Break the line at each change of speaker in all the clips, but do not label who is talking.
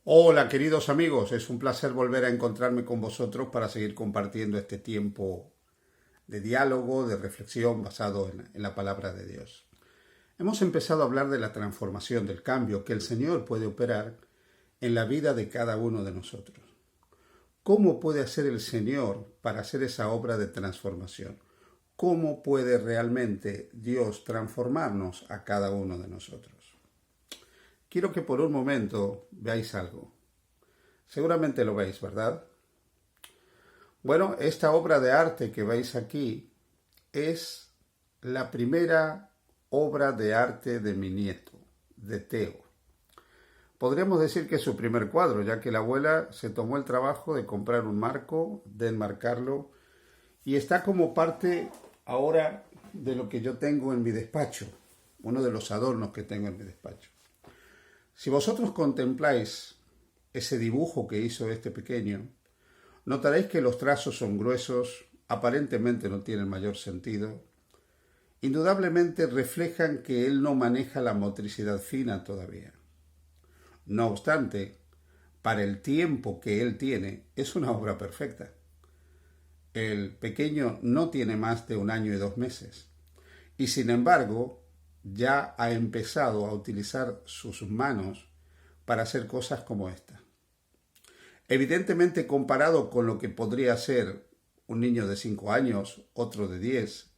Hola queridos amigos, es un placer volver a encontrarme con vosotros para seguir compartiendo este tiempo de diálogo, de reflexión basado en la palabra de Dios. Hemos empezado a hablar de la transformación, del cambio que el Señor puede operar en la vida de cada uno de nosotros. ¿Cómo puede hacer el Señor para hacer esa obra de transformación? ¿Cómo puede realmente Dios transformarnos a cada uno de nosotros? Quiero que por un momento veáis algo. Seguramente lo veis, ¿verdad? Bueno, esta obra de arte que veis aquí es la primera obra de arte de mi nieto, de Teo. Podríamos decir que es su primer cuadro, ya que la abuela se tomó el trabajo de comprar un marco, de enmarcarlo, y está como parte ahora de lo que yo tengo en mi despacho, uno de los adornos que tengo en mi despacho. Si vosotros contempláis ese dibujo que hizo este pequeño, notaréis que los trazos son gruesos, aparentemente no tienen mayor sentido. Indudablemente reflejan que él no maneja la motricidad fina todavía. No obstante, para el tiempo que él tiene, es una obra perfecta. El pequeño no tiene más de 1 año y 2 meses. Y sin embargo, ya ha empezado a utilizar sus manos para hacer cosas como esta. Evidentemente, comparado con lo que podría ser un niño de 5 años, otro de 10,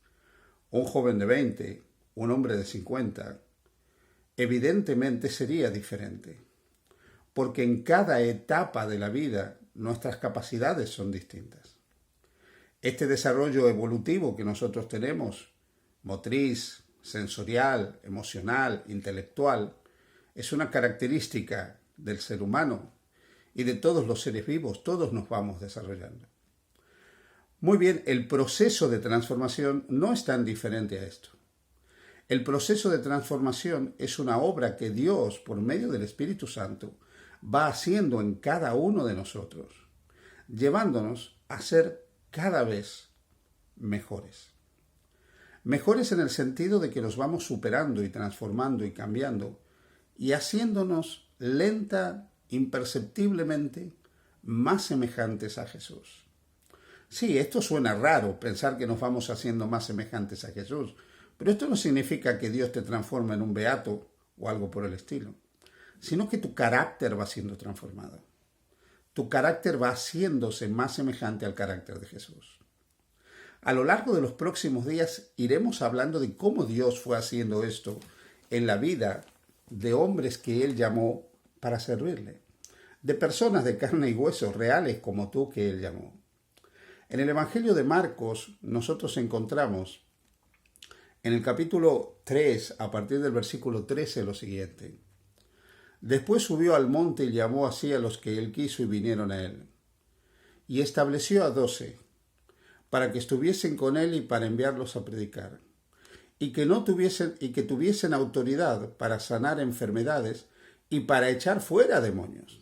un joven de 20, un hombre de 50, evidentemente sería diferente, porque en cada etapa de la vida nuestras capacidades son distintas. Este desarrollo evolutivo que nosotros tenemos, motriz, sensorial, emocional, intelectual, es una característica del ser humano y de todos los seres vivos, todos nos vamos desarrollando. Muy bien, el proceso de transformación no es tan diferente a esto. El proceso de transformación es una obra que Dios, por medio del Espíritu Santo, va haciendo en cada uno de nosotros, llevándonos a ser cada vez mejores. Mejores en el sentido de que nos vamos superando y transformando y cambiando y haciéndonos lenta, imperceptiblemente, más semejantes a Jesús. Sí, esto suena raro, pensar que nos vamos haciendo más semejantes a Jesús, pero esto no significa que Dios te transforme en un beato o algo por el estilo, sino que tu carácter va siendo transformado. Tu carácter va haciéndose más semejante al carácter de Jesús. A lo largo de los próximos días iremos hablando de cómo Dios fue haciendo esto en la vida de hombres que Él llamó para servirle, de personas de carne y hueso reales como tú que Él llamó. En el Evangelio de Marcos nosotros encontramos en el capítulo 3, a partir del versículo 13, lo siguiente. Después subió al monte y llamó así a los que Él quiso y vinieron a Él. Y estableció a 12, para que estuviesen con Él y para enviarlos a predicar. Y que tuviesen autoridad para sanar enfermedades y para echar fuera demonios.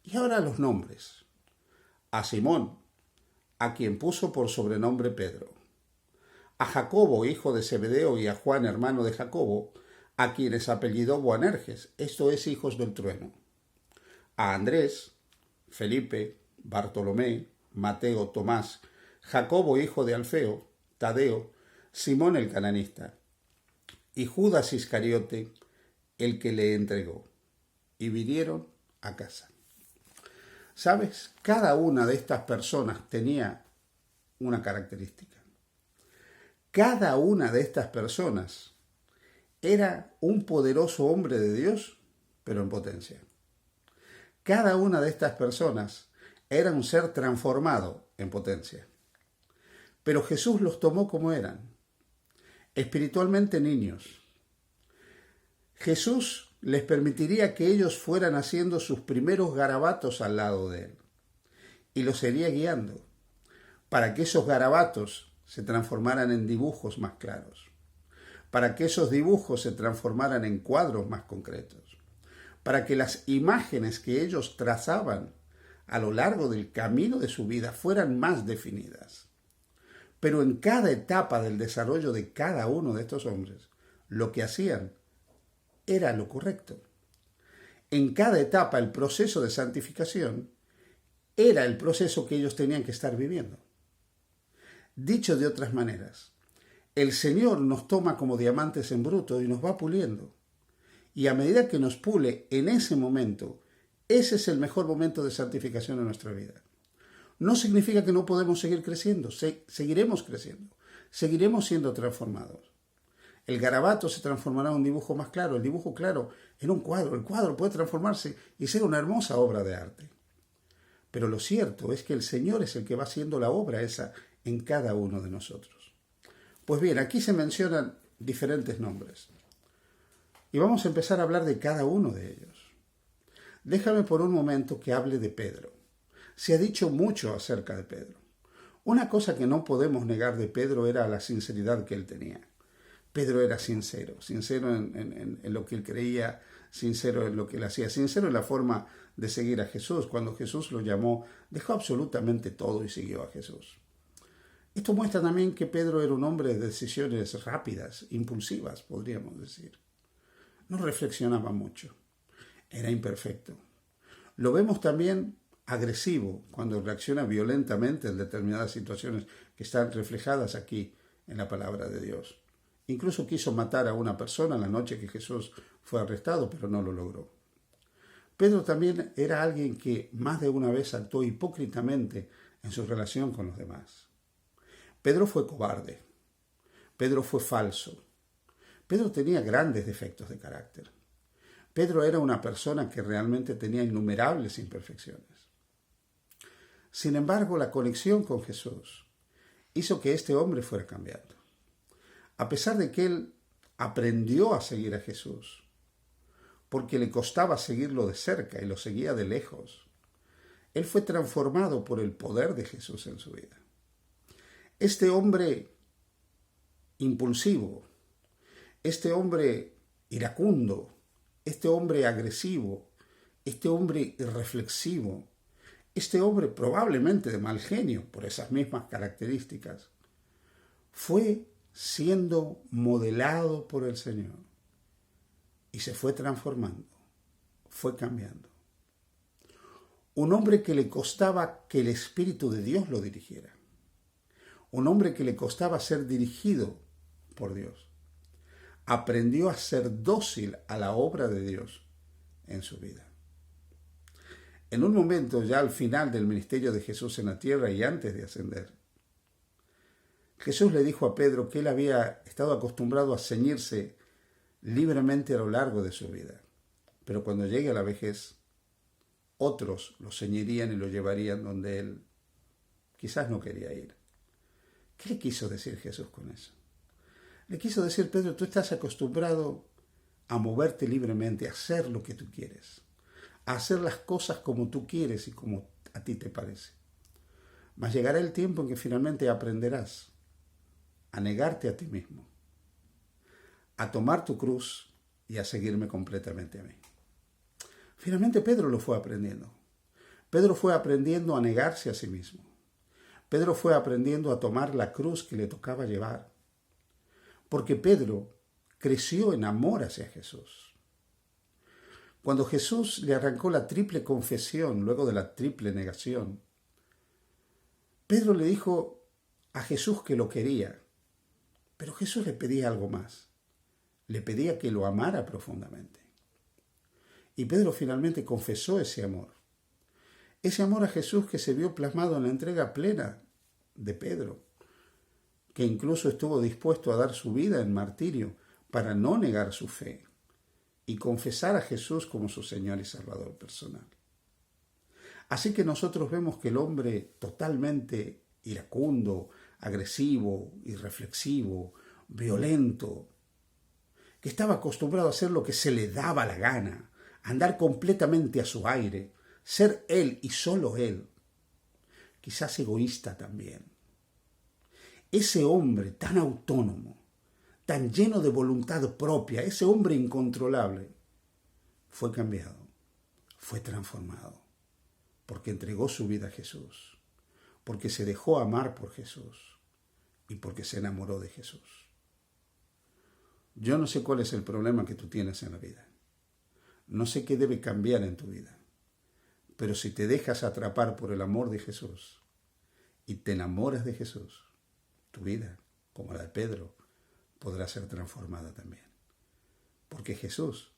Y ahora los nombres. A Simón, a quien puso por sobrenombre Pedro. A Jacobo, hijo de Zebedeo, y a Juan, hermano de Jacobo, a quienes apellidó Boanerges, esto es, hijos del trueno. A Andrés, Felipe, Bartolomé, Mateo, Tomás, Jacobo, hijo de Alfeo, Tadeo, Simón el cananista, y Judas Iscariote, el que le entregó. Y vinieron a casa. ¿Sabes? Cada una de estas personas tenía una característica. Cada una de estas personas era un poderoso hombre de Dios, pero en potencia. Cada una de estas personas era un ser transformado en potencia. Pero Jesús los tomó como eran, espiritualmente niños. Jesús les permitiría que ellos fueran haciendo sus primeros garabatos al lado de Él. Y los sería guiando para que esos garabatos se transformaran en dibujos más claros, para que esos dibujos se transformaran en cuadros más concretos, para que las imágenes que ellos trazaban a lo largo del camino de su vida fueran más definidas. Pero en cada etapa del desarrollo de cada uno de estos hombres, lo que hacían era lo correcto. en cada etapa el proceso de santificación era el proceso que ellos tenían que estar viviendo. Dicho de otras maneras, el Señor nos toma como diamantes en bruto y nos va puliendo. Y a medida que nos pule en ese momento, ese es el mejor momento de santificación en nuestra vida. No significa que no podemos seguir creciendo, seguiremos creciendo, seguiremos siendo transformados. El garabato se transformará en un dibujo más claro, el dibujo claro en un cuadro. El cuadro puede transformarse y ser una hermosa obra de arte. Pero lo cierto es que el Señor es el que va haciendo la obra esa en cada uno de nosotros. Pues bien, aquí se mencionan diferentes nombres. Y vamos a empezar a hablar de cada uno de ellos. Déjame por un momento que hable de Pedro. Se ha dicho mucho acerca de Pedro. Una cosa que no podemos negar de Pedro era la sinceridad que él tenía. Pedro era sincero en lo que él creía, sincero en lo que él hacía, sincero en la forma de seguir a Jesús. Cuando Jesús lo llamó, dejó absolutamente todo y siguió a Jesús. Esto muestra también que Pedro era un hombre de decisiones rápidas, impulsivas, podríamos decir. No reflexionaba mucho. Era imperfecto. Lo vemos también agresivo cuando reacciona violentamente en determinadas situaciones que están reflejadas aquí en la palabra de Dios. Incluso quiso matar a una persona la noche que Jesús fue arrestado, pero no lo logró. Pedro también era alguien que más de una vez actuó hipócritamente en su relación con los demás. Pedro fue cobarde. Pedro fue falso. Pedro tenía grandes defectos de carácter. Pedro era una persona que realmente tenía innumerables imperfecciones. Sin embargo, la conexión con Jesús hizo que este hombre fuera cambiando. A pesar de que él aprendió a seguir a Jesús, porque le costaba seguirlo de cerca y lo seguía de lejos, él fue transformado por el poder de Jesús en su vida. Este hombre impulsivo, este hombre iracundo, este hombre agresivo, este hombre irreflexivo, este hombre probablemente de mal genio por esas mismas características, fue siendo modelado por el Señor y se fue transformando, fue cambiando. Un hombre que le costaba que el Espíritu de Dios lo dirigiera. Un hombre que le costaba ser dirigido por Dios. Aprendió a ser dócil a la obra de Dios en su vida. En un momento ya al final del ministerio de Jesús en la tierra y antes de ascender, Jesús le dijo a Pedro que él había estado acostumbrado a ceñirse libremente a lo largo de su vida, pero cuando llegue a la vejez, otros lo ceñirían y lo llevarían donde él quizás no quería ir. ¿Qué le quiso decir Jesús con eso? Le quiso decir, Pedro, tú estás acostumbrado a moverte libremente, a hacer lo que tú quieres, a hacer las cosas como tú quieres y como a ti te parece. Mas llegará el tiempo en que finalmente aprenderás a negarte a ti mismo, a tomar tu cruz y a seguirme completamente a mí. Finalmente Pedro lo fue aprendiendo. Pedro fue aprendiendo a negarse a sí mismo. Pedro fue aprendiendo a tomar la cruz que le tocaba llevar. Porque Pedro creció en amor hacia Jesús. Cuando Jesús le arrancó la triple confesión, luego de la triple negación, Pedro le dijo a Jesús que lo quería, pero Jesús le pedía algo más. Le pedía que lo amara profundamente. Y Pedro finalmente confesó ese amor. Ese amor a Jesús que se vio plasmado en la entrega plena de Pedro, que incluso estuvo dispuesto a dar su vida en martirio para no negar su fe y confesar a Jesús como su Señor y Salvador personal. Así que nosotros vemos que el hombre totalmente iracundo, agresivo, irreflexivo, violento, que estaba acostumbrado a hacer lo que se le daba la gana, andar completamente a su aire, ser él y solo él, quizás egoísta también. Ese hombre tan autónomo, tan lleno de voluntad propia, ese hombre incontrolable, fue cambiado, fue transformado, porque entregó su vida a Jesús, porque se dejó amar por Jesús y porque se enamoró de Jesús. Yo no sé cuál es el problema que tú tienes en la vida. No sé qué debe cambiar en tu vida, pero si te dejas atrapar por el amor de Jesús y te enamoras de Jesús, tu vida, como la de Pedro, podrá ser transformada también. Porque Jesús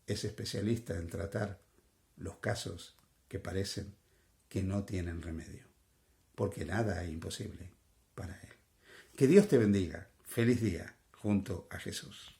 es especialista en tratar los casos que parecen que no tienen remedio, porque nada es imposible para Él. Que Dios te bendiga. Feliz día junto a Jesús.